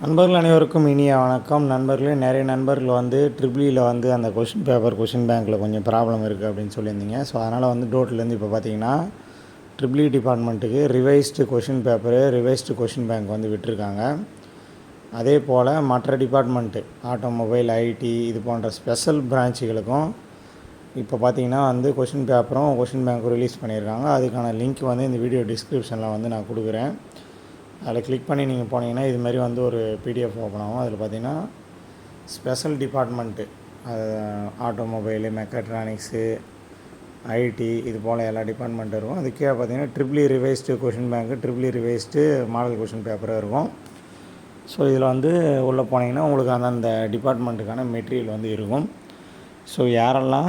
நண்பர்கள் அனைவருக்கும் இனிய வணக்கம். நண்பர்களே, நிறைய நண்பர்கள் வந்து ட்ரிபிளியில் வந்து அந்த கொஷின் பேங்க்கில் கொஞ்சம் ப்ராப்ளம் இருக்குது அப்படின்னு சொல்லியிருந்தீங்க. ஸோ அதனால் வந்து டோட்லேருந்து இப்போ பார்த்தீங்கன்னா ட்ரிபிளி டிபார்ட்மெண்ட்டுக்கு ரிவைஸ்டு கொஷின் பேங்க் வந்து விட்டுருக்காங்க. அதே போல் மற்ற டிபார்ட்மெண்ட்டு ஆட்டோமொபைல், ஐடி இது போன்ற ஸ்பெஷல் பிரான்ச்சுகளுக்கும் இப்போ பார்த்தீங்கன்னா வந்து கொஷின் பேங்க்கும் ரிலீஸ் பண்ணியிருக்காங்க. அதுக்கான லிங்க் வந்து இந்த வீடியோ டிஸ்கிரிப்ஷனில் வந்து நான் கொடுக்குறேன். அதில் கிளிக் பண்ணி நீங்கள் போனீங்கன்னா இது மாதிரி வந்து ஒரு பிடிஎஃப் ஓப்பன் ஆகும். அதில் பார்த்தீங்கன்னா ஸ்பெஷல் டிபார்ட்மெண்ட்டு ஆட்டோமொபைலு, மெக்காட்ரானிக்ஸு, ஐடி இது போல் எல்லா டிபார்ட்மெண்ட்டும் இருக்கும். அது கீழே பார்த்தீங்கன்னா ட்ரிபிளி ரிவைஸ்டு கொஷின் பேங்க்கு, ட்ரிபிளி ரிவைஸ்டு மாடல் கொஷின் பேப்பரும் இருக்கும். ஸோ இதில் வந்து உள்ளே போனீங்கன்னா உங்களுக்கு அந்தந்த டிபார்ட்மெண்ட்டுக்கான மெட்டீரியல் வந்து இருக்கும். ஸோ யாரெல்லாம்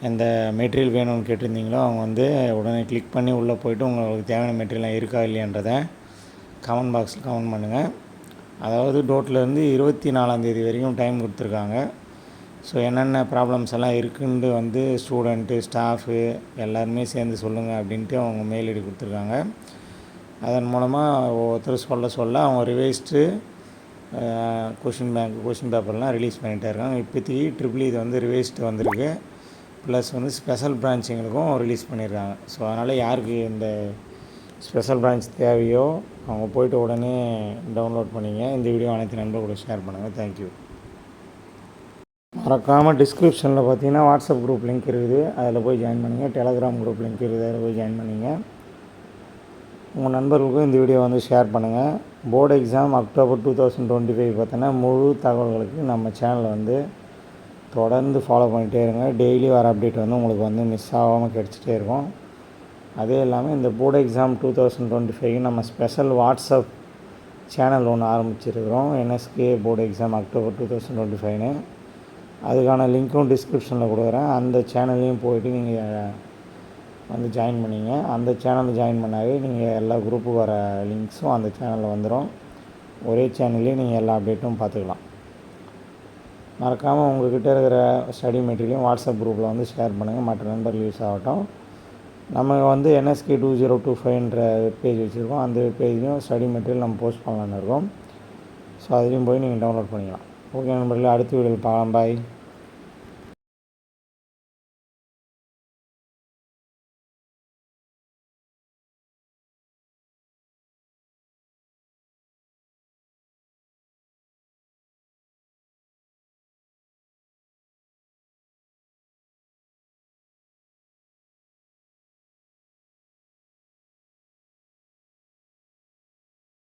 எந்த மெட்டீரியல் வேணும்னு கேட்டிருந்தீங்களோ அவங்க வந்து உடனே கிளிக் பண்ணி உள்ளே போய்ட்டு உங்களுக்கு தேவையான மெட்டீரியல்லாம் இருக்கா இல்லையான்றதை கமெண்ட் பாக்ஸில் கமெண்ட் பண்ணுங்கள். அதாவது டோட்லேருந்து 24 வரைக்கும் டைம் கொடுத்துருக்காங்க. ஸோ என்னென்ன ப்ராப்ளம்ஸ் எல்லாம் இருக்குன்ட்டு வந்து ஸ்டூடெண்ட்டு, ஸ்டாஃபு எல்லாருமே சேர்ந்து சொல்லுங்கள் அப்படின்ட்டு அவங்க மெயில் ஐடி கொடுத்துருக்காங்க. அதன் மூலமாக ஒவ்வொருத்தர் சொல்ல அவங்க ரிவைஸ்டு கொஷின் பேப்பர்லாம் ரிலீஸ் பண்ணிகிட்டே இருக்காங்க. இப்போதைக்கு ட்ரிபிள் இது வந்து ரிவைஸ்டு வந்திருக்கு. ப்ளஸ் வந்து ஸ்பெஷல் பிரான்ச்சிங்களுக்கும் ரிலீஸ் பண்ணியிருக்காங்க. ஸோ அதனால் யாருக்கு இந்த ஸ்பெஷல் பிரான்ச் தேவையோ அவங்க போய்ட்டு உடனே டவுன்லோட் பண்ணிங்க. இந்த வீடியோ அனைத்து நண்பர்களோட ஷேர் பண்ணுங்கள். தேங்க்யூ. மறக்காமல் டிஸ்கிரிப்ஷனில் பார்த்தீங்கன்னா வாட்ஸ்அப் குரூப் லிங்க் இருக்குது, அதில் போய் ஜாயின் பண்ணுங்கள். டெலகிராம் குரூப் லிங்க் இருக்குது, அதில் போய் ஜாயின் பண்ணிங்க. உங்கள் நண்பர்களுக்கும் இந்த வீடியோ வந்து ஷேர் பண்ணுங்கள். போர்டு எக்ஸாம் அக்டோபர் 2025 பார்த்தோன்னா முழு தகவல்களுக்கு நம்ம சேனலை வந்து தொடர்ந்து ஃபாலோ பண்ணிகிட்டே இருங்க. டெய்லி வர அப்டேட் வந்து உங்களுக்கு வந்து மிஸ் ஆகாமல் கிடச்சிட்டே இருக்கும். அதே இல்லாமல் இந்த போர்டு எக்ஸாம் 2025 நம்ம ஸ்பெஷல் வாட்ஸ்அப் சேனல் ஒன்று ஆரம்பிச்சிருக்கிறோம். என்எஸ்கே போர்டு எக்ஸாம் அக்டோபர் 2025ன்னு. அதுக்கான லிங்க்கும் டிஸ்கிரிப்ஷனில் கொடுக்குறேன். அந்த சேனல்லையும் போய்ட்டு நீங்கள் வந்து ஜாயின் பண்ணிங்க. அந்த சேனலில் ஜாயின் பண்ணாவே நீங்கள் எல்லா குரூப்புக்கு வர லிங்க்ஸும் அந்த சேனலில் வந்துடும். ஒரே சேனல்லே நீங்கள் எல்லா அப்டேட்டும் பார்த்துக்கலாம். மறக்காமல் உங்கள்கிட்ட இருக்கிற ஸ்டடி மெட்டீரியலையும் வாட்ஸ்அப் குரூப்பில் வந்து ஷேர் பண்ணுங்கள், மற்ற நண்பர்கள் யூஸ் ஆகட்டும். நம்ம வந்து NSK 2025ன்ற வெப்பேஜ் வச்சுருக்கோம். அந்த வெப்பேஜ்லேயும் ஸ்டடி மெட்டீரியல் நம்ம போஸ்ட் பண்ணலான்னு இருக்கோம். ஸோ அதுலேயும் போய் நீங்கள் டவுன்லோட் பண்ணிக்கலாம். ஓகே நண்பர்களே, அடுத்த வீடியோவில் பார்க்கலாம். பாய்.